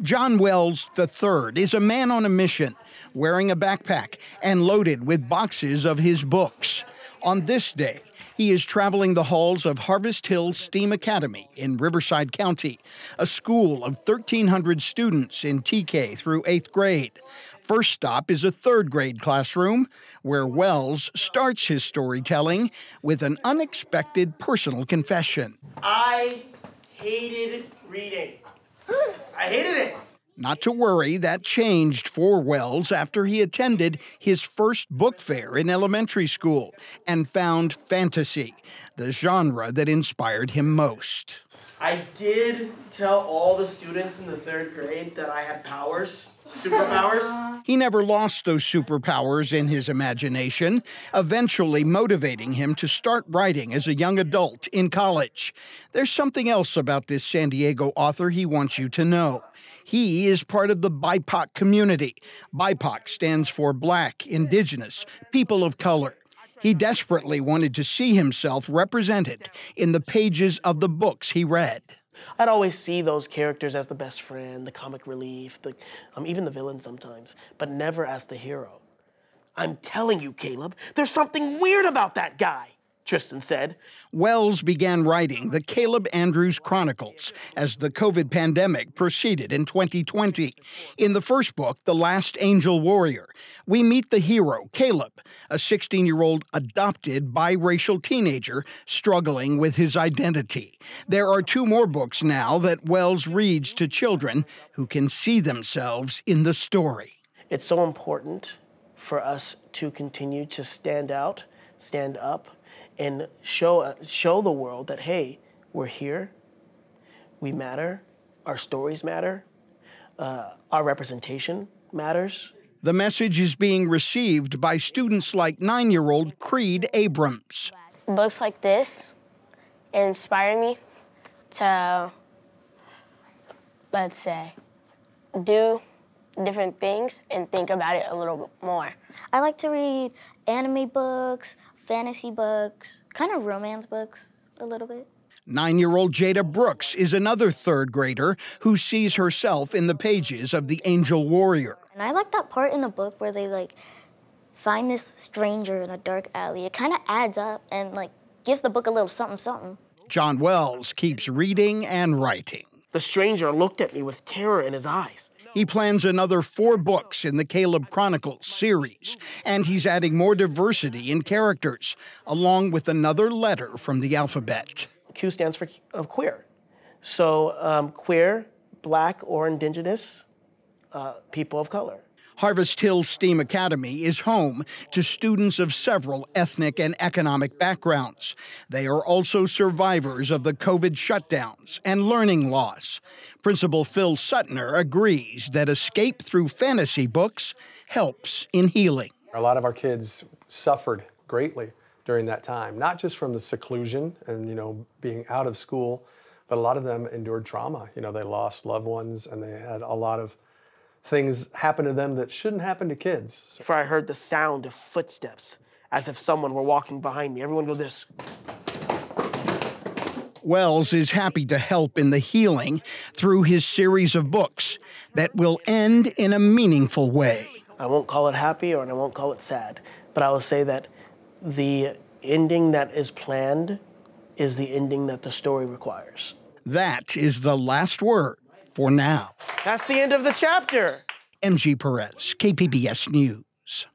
John Wells III is a man on a mission, wearing a backpack and loaded with boxes of his books. On this day, he is traveling the halls of Harvest Hill STEAM Academy in Riverside County, a school of 1,300 students in TK through 8th grade. First stop is a 3rd grade classroom where Wells starts his storytelling with an unexpected personal confession. I hated reading. I hated it. Not to worry, that changed for Wells after he attended his first book fair in elementary school and found fantasy, the genre that inspired him most. I did tell all the students in the 3rd grade that I had powers, superpowers. He never lost those superpowers in his imagination, eventually motivating him to start writing as a young adult in college. There's something else about this San Diego author he wants you to know. He is part of the BIPOC community. BIPOC stands for Black, Indigenous, People of Color. He desperately wanted to see himself represented in the pages of the books he read. I'd always see those characters as the best friend, the comic relief, even the villain sometimes, but never as the hero. I'm telling you, Caleb, there's something weird about that guy, Tristan said. Wells began writing the Caleb Andrews Chronicles as the COVID pandemic proceeded in 2020. In the first book, The Last Angel Warrior, we meet the hero, Caleb, a 16-year-old adopted biracial teenager struggling with his identity. There are 2 more books now that Wells reads to children who can see themselves in the story. It's so important for us to continue to stand out, stand up, and show the world that, hey, we're here, we matter, our stories matter, our representation matters. The message is being received by students like 9-year-old Creed Abrams. Books like this inspire me to, let's say, do different things and think about it a little bit more. I like to read anime books, fantasy books, kind of romance books a little bit. 9-year-old Jada Brooks is another 3rd grader who sees herself in the pages of The Angel Warrior. And I like that part in the book where they find this stranger in a dark alley. It kind of adds up and gives the book a little something something. John Wells keeps reading and writing. The stranger looked at me with terror in his eyes. He plans another 4 books in the Caleb Chronicles series, and he's adding more diversity in characters, along with another letter from the alphabet. Q stands for queer. So queer, Black or Indigenous, people of color. Harvest Hill STEAM Academy is home to students of several ethnic and economic backgrounds. They are also survivors of the COVID shutdowns and learning loss. Principal Phil Suttner agrees that escape through fantasy books helps in healing. A lot of our kids suffered greatly during that time, not just from the seclusion and, being out of school, but a lot of them endured trauma. They lost loved ones and they had a lot of things happen to them that shouldn't happen to kids. Before I heard the sound of footsteps, as if someone were walking behind me, everyone go this. Wells is happy to help in the healing through his series of books that will end in a meaningful way. I won't call it happy and I won't call it sad, but I will say that the ending that is planned is the ending that the story requires. That is the last word for now. That's the end of the chapter. M.G. Perez, KPBS News.